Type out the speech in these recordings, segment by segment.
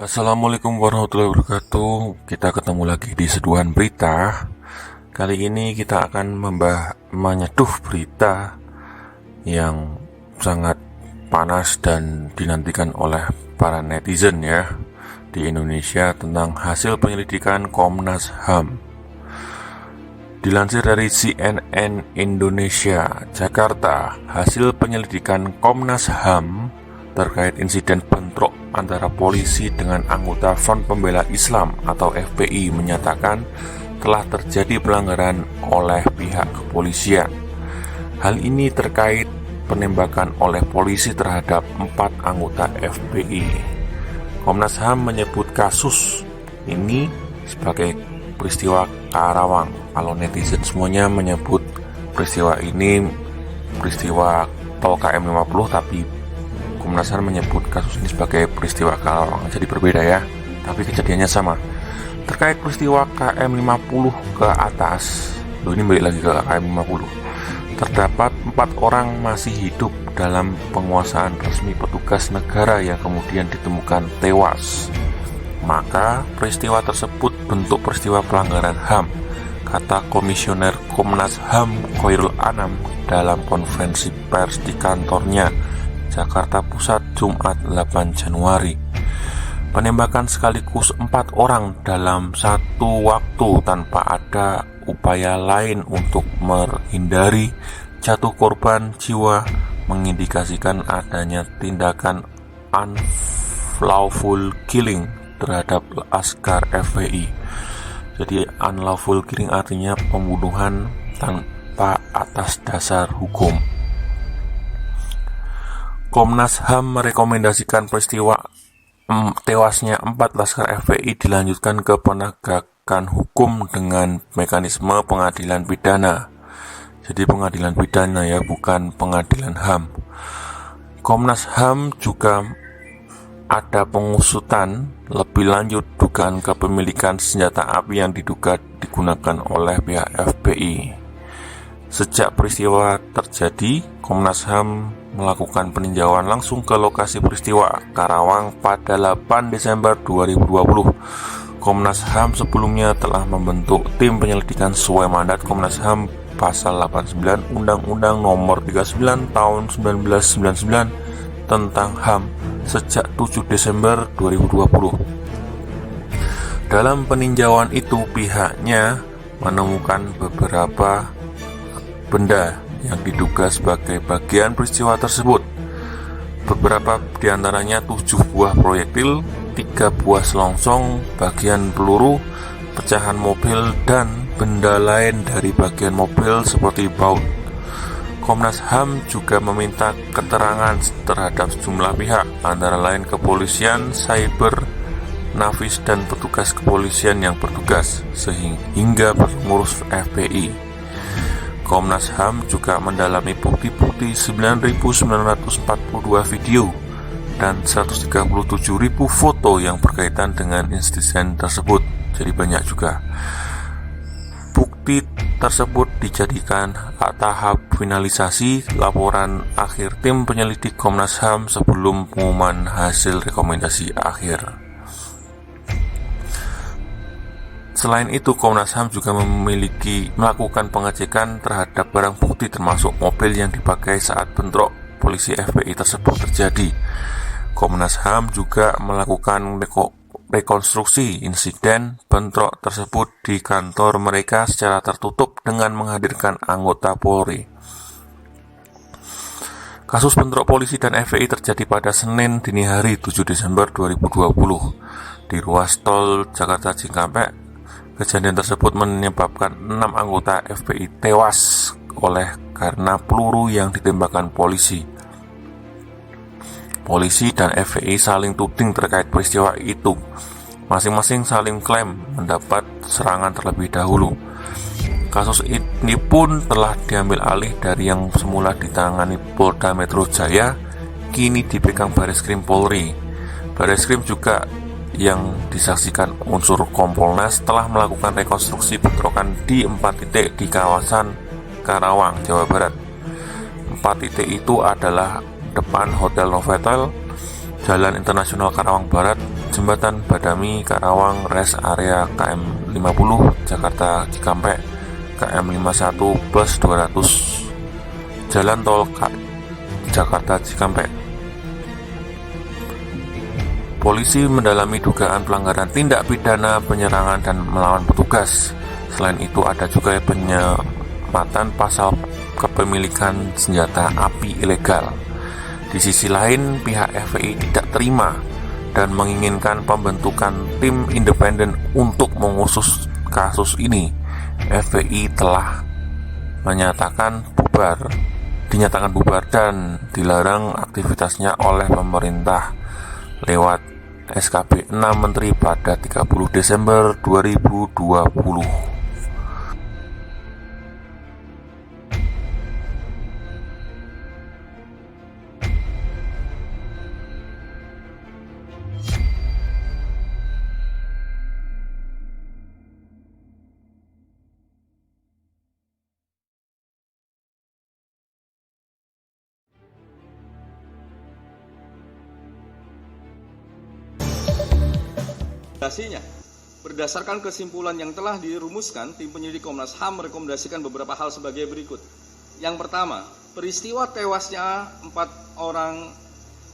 Assalamualaikum warahmatullahi wabarakatuh. Kita ketemu lagi di Seduhan Berita. Kali ini kita akan menyeduh berita yang sangat panas dan dinantikan oleh para netizen ya di Indonesia tentang hasil penyelidikan Komnas HAM. Dilansir dari CNN Indonesia, Jakarta, hasil penyelidikan Komnas HAM terkait insiden bentrok antara polisi dengan anggota Front Pembela Islam atau FPI menyatakan telah terjadi pelanggaran oleh pihak kepolisian. Hal ini terkait penembakan oleh polisi terhadap 4 anggota FPI. Komnas HAM menyebut kasus ini sebagai peristiwa Karawang. Kalau netizen semuanya menyebut peristiwa ini peristiwa tol KM 50, tapi Komnas HAM menyebut kasus ini sebagai peristiwa Karawang. Jadi berbeda ya, tapi kejadiannya sama. Terkait peristiwa KM 50 ke atas, ini balik lagi ke KM 50. Terdapat 4 orang masih hidup dalam penguasaan resmi petugas negara yang kemudian ditemukan tewas. Maka peristiwa tersebut bentuk peristiwa pelanggaran HAM, kata Komisioner Komnas HAM Khairul Anam dalam konferensi pers di kantornya Jakarta Pusat Jumat 8 Januari. Penembakan sekaligus 4 orang dalam satu waktu tanpa ada upaya lain untuk menghindari jatuh korban jiwa mengindikasikan adanya tindakan unlawful killing terhadap askar FPI. Jadi unlawful killing artinya pembunuhan tanpa atas dasar hukum. Komnas HAM merekomendasikan peristiwa tewasnya 4 laskar FPI dilanjutkan ke penegakan hukum dengan mekanisme pengadilan pidana. Jadi pengadilan pidana ya, bukan pengadilan HAM. Komnas HAM juga ada pengusutan lebih lanjut dugaan kepemilikan senjata api yang diduga digunakan oleh pihak FPI. Sejak peristiwa terjadi, Komnas HAM melakukan peninjauan langsung ke lokasi peristiwa Karawang pada 8 Desember 2020. Komnas HAM sebelumnya telah membentuk tim penyelidikan sesuai mandat Komnas HAM Pasal 89 Undang-Undang Nomor 39 Tahun 1999 tentang HAM sejak 7 Desember 2020. Dalam peninjauan itu pihaknya menemukan beberapa benda yang diduga sebagai bagian peristiwa tersebut. Beberapa diantaranya 7 buah proyektil, 3 buah selongsong, bagian peluru, pecahan mobil, dan benda lain dari bagian mobil seperti baut. Komnas HAM juga meminta keterangan terhadap sejumlah pihak, antara lain kepolisian, cyber, Nafis, dan petugas kepolisian yang bertugas, sehingga pengurus FPI. Komnas HAM juga mendalami bukti-bukti 9.942 video dan 137.000 foto yang berkaitan dengan insiden tersebut. Jadi banyak juga. Bukti tersebut dijadikan tahap finalisasi laporan akhir tim penyelidik Komnas HAM sebelum pengumuman hasil rekomendasi akhir. Selain itu, Komnas HAM juga melakukan pengecekan terhadap barang bukti termasuk mobil yang dipakai saat bentrok polisi FPI tersebut terjadi. Komnas HAM juga melakukan rekonstruksi insiden bentrok tersebut di kantor mereka secara tertutup dengan menghadirkan anggota Polri. Kasus bentrok polisi dan FPI terjadi pada Senin dini hari 7 Desember 2020 di ruas tol Jakarta Cikampek. Kejadian tersebut menyebabkan 6 anggota FPI tewas karena peluru yang ditembakkan polisi. Polisi dan FPI saling tuding terkait peristiwa itu. Masing-masing saling klaim mendapat serangan terlebih dahulu. Kasus ini pun telah diambil alih dari yang semula ditangani Polda Metro Jaya, kini dipegang Bareskrim Polri. Bareskrim juga yang disaksikan unsur Kompolnas telah melakukan rekonstruksi bentrokan di 4 titik di kawasan Karawang, Jawa Barat. 4 titik itu adalah depan Hotel Novotel, Jalan Internasional Karawang Barat, Jembatan Badami Karawang, Res Area KM 50, Jakarta Cikampek, KM 51 plus 200, Jalan Tol Jakarta Cikampek. Polisi mendalami dugaan pelanggaran tindak pidana penyerangan dan melawan petugas. Selain itu ada juga penyematan pasal kepemilikan senjata api ilegal. Di sisi lain, pihak FPI tidak terima dan menginginkan pembentukan tim independen untuk mengusut kasus ini. FPI telah dinyatakan bubar dan dilarang aktivitasnya oleh pemerintah lewat SKB 6 Menteri pada 30 Desember 2020. Berdasarkan kesimpulan yang telah dirumuskan, tim penyidik Komnas HAM merekomendasikan beberapa hal sebagai berikut. Yang pertama, peristiwa tewasnya 4 orang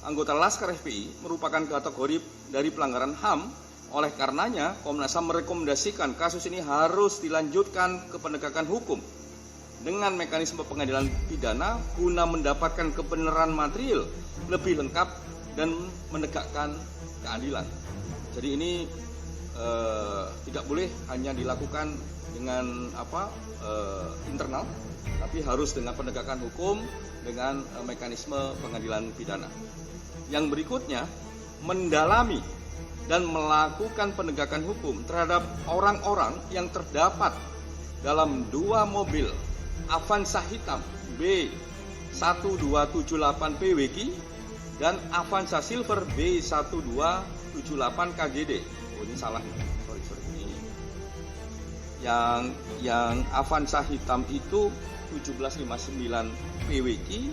anggota Laskar FPI merupakan kategori dari pelanggaran HAM. Oleh karenanya, Komnas HAM merekomendasikan kasus ini harus dilanjutkan ke penegakan hukum dengan mekanisme pengadilan pidana guna mendapatkan kebenaran material lebih lengkap dan menegakkan keadilan. Jadi ini tidak boleh hanya dilakukan dengan internal, tapi harus dengan penegakan hukum dengan mekanisme pengadilan pidana. Yang berikutnya, mendalami dan melakukan penegakan hukum terhadap orang-orang yang terdapat dalam 2 mobil Avanza hitam B1278 PWK dan Avanza Silver B1278 KGD. Oh, ini salah nih. Sorry. Ini yang Avanza hitam itu 1759 PWK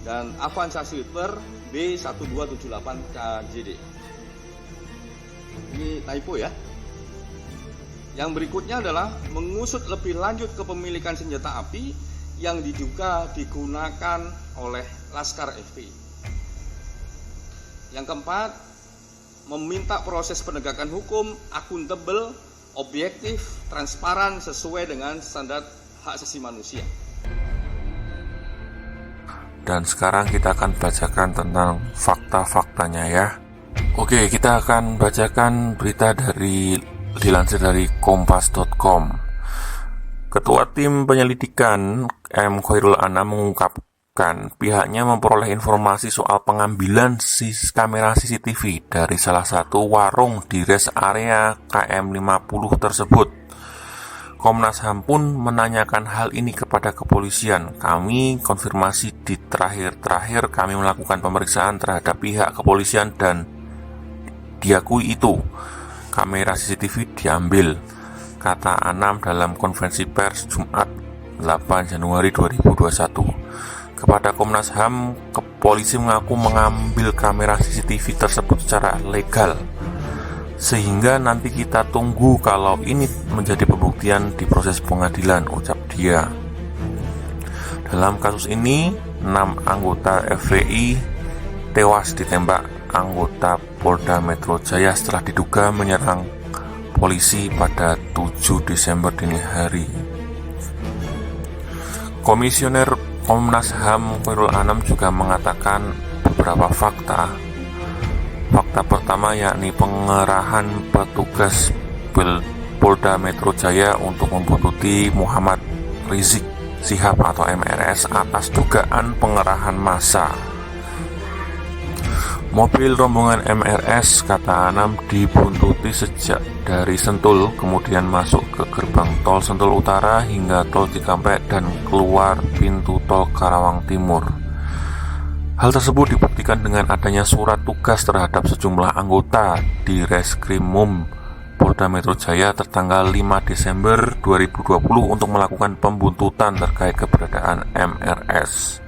dan Avanza Silver B1278 KGD. Ini typo ya. Yang berikutnya adalah mengusut lebih lanjut kepemilikan senjata api yang diduga digunakan oleh Laskar FPI. Yang keempat, meminta proses penegakan hukum akuntabel, objektif, transparan sesuai dengan standar hak asasi manusia. Dan sekarang kita akan bacakan tentang fakta-faktanya ya. Oke, kita akan bacakan berita dilansir dari kompas.com. Ketua Tim Penyelidikan M. Khairul Anam mengungkapkan pihaknya memperoleh informasi soal pengambilan kamera CCTV dari salah satu warung di res area KM 50 tersebut. Komnas HAM pun menanyakan hal ini kepada kepolisian. Kami konfirmasi di terakhir kami melakukan pemeriksaan terhadap pihak kepolisian dan diakui itu kamera CCTV diambil, kata Anam dalam konferensi pers Jumat 8 Januari 2021. Kepada Komnas HAM, polisi mengaku mengambil kamera CCTV tersebut secara legal. Sehingga nanti kita tunggu kalau ini menjadi pembuktian di proses pengadilan, ucap dia. Dalam kasus ini, 6 anggota FPI tewas ditembak anggota Polda Metro Jaya setelah diduga menyerang polisi pada 7 Desember dini hari. Komisioner Komnas HAM Khairul Anam juga mengatakan beberapa fakta. Fakta pertama yakni pengerahan petugas Polda Metro Jaya untuk membuntuti Muhammad Rizik Syihab atau MRS atas dugaan pengerahan massa. Mobil rombongan MRS, kata Anam, dibuntuti sejak dari Sentul, kemudian masuk ke gerbang tol Sentul Utara hingga tol Cikampek dan keluar pintu tol Karawang Timur. Hal tersebut dibuktikan dengan adanya surat tugas terhadap sejumlah anggota di Reskrimum Polda Metro Jaya tertanggal 5 Desember 2020 untuk melakukan pembuntutan terkait keberadaan MRS.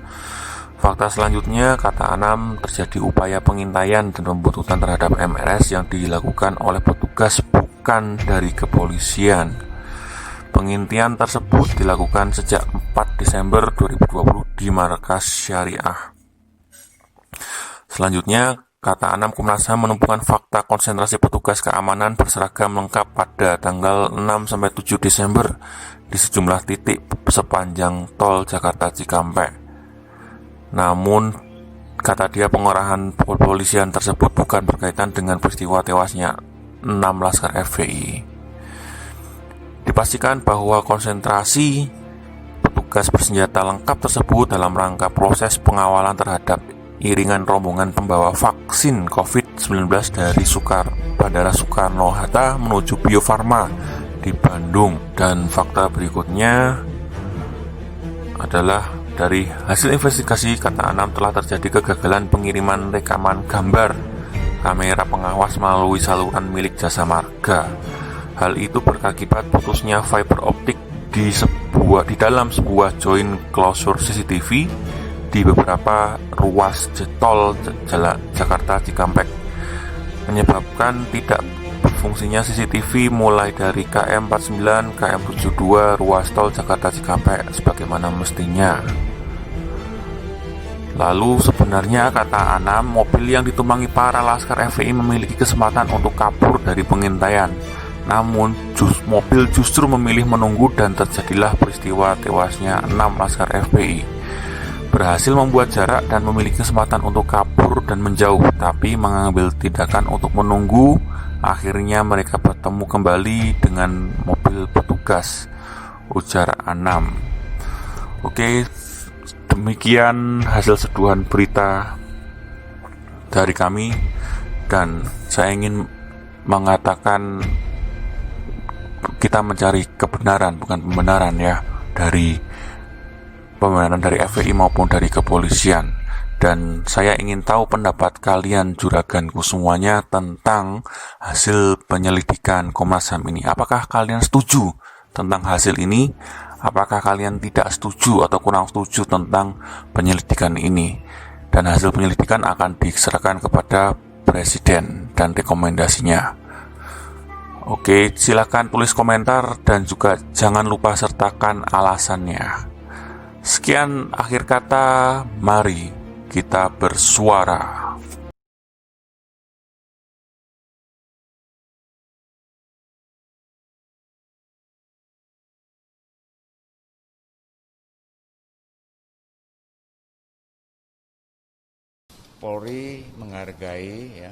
Fakta selanjutnya, kata Anam, terjadi upaya pengintaian dan pembuntutan terhadap MRS yang dilakukan oleh petugas bukan dari kepolisian. Pengintian tersebut dilakukan sejak 4 Desember 2020 di Markas Syariah. Selanjutnya, kata Anam, Komnas HAM menemukan fakta konsentrasi petugas keamanan berseragam lengkap pada tanggal 6-7 Desember di sejumlah titik sepanjang tol Jakarta Cikampek. Namun, kata dia, pengerahan kepolisian tersebut bukan berkaitan dengan peristiwa tewasnya 6 laskar FPI. Dipastikan bahwa konsentrasi petugas bersenjata lengkap tersebut dalam rangka proses pengawalan terhadap iringan rombongan pembawa vaksin COVID-19 dari Bandara Soekarno-Hatta menuju Bio Farma di Bandung. Dan fakta berikutnya adalah dari hasil investigasi, kata Anam, telah terjadi kegagalan pengiriman rekaman gambar kamera pengawas melalui saluran milik Jasa Marga. Hal itu berakibat putusnya fiber optik di dalam sebuah joint closure CCTV di beberapa ruas tol Jakarta Cikampek, menyebabkan tidak berfungsinya CCTV mulai dari KM 49, KM 72 ruas tol Jakarta Cikampek sebagaimana mestinya. Lalu sebenarnya, kata Anam, mobil yang ditumpangi para laskar FPI memiliki kesempatan untuk kabur dari pengintaian. Namun, mobil justru memilih menunggu dan terjadilah peristiwa tewasnya 6 laskar FPI. Berhasil membuat jarak dan memiliki kesempatan untuk kabur dan menjauh, tapi mengambil tindakan untuk menunggu. Akhirnya mereka bertemu kembali dengan mobil petugas, ujar Anam. Oke, demikian hasil seduhan berita dari kami, dan saya ingin mengatakan kita mencari kebenaran, bukan pembenaran ya, dari pembenaran dari FPI maupun dari kepolisian. Dan saya ingin tahu pendapat kalian, juraganku semuanya, tentang hasil penyelidikan Komnas HAM ini. Apakah kalian setuju tentang hasil ini? Apakah kalian tidak setuju atau kurang setuju tentang penyelidikan ini? Dan hasil penyelidikan akan diserahkan kepada Presiden dan rekomendasinya. Oke, silakan tulis komentar dan juga jangan lupa sertakan alasannya. Sekian akhir kata, mari kita bersuara. Polri menghargai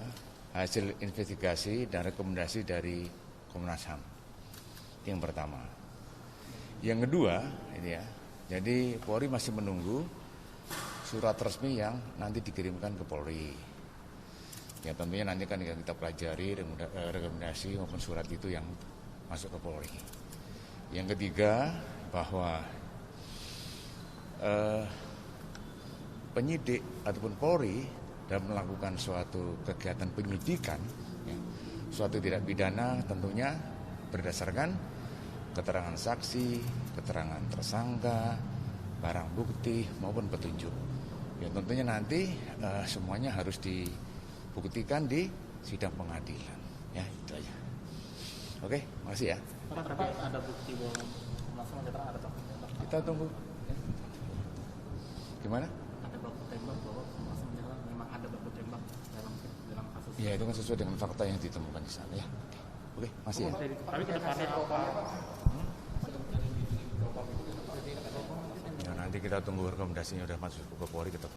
hasil investigasi dan rekomendasi dari Komnas HAM. Yang pertama. Yang kedua, jadi Polri masih menunggu surat resmi yang nanti dikirimkan ke Polri. Ya tentunya nanti kan kita pelajari rekomendasi maupun surat itu yang masuk ke Polri. Yang ketiga, bahwa penyidik ataupun Polri dalam melakukan suatu kegiatan penyidikan, suatu tindak pidana tentunya berdasarkan keterangan saksi, keterangan tersangka, barang bukti maupun petunjuk. Ya tentunya nanti semuanya harus dibuktikan di sidang pengadilan. Ya itu aja. Oke, makasih ya. Tapi ada bukti bahwa langsung ada baku tembak. Kita tunggu. Ya. Gimana? Ada baku tembak bahwa langsung memang ada baku tembak dalam kasus. Ya itu kan sesuai dengan fakta yang ditemukan di sana ya. Oke, masih ya. Tapi ke depannya Ya nanti kita tunggu rekomendasinya udah masuk ke Polri kita.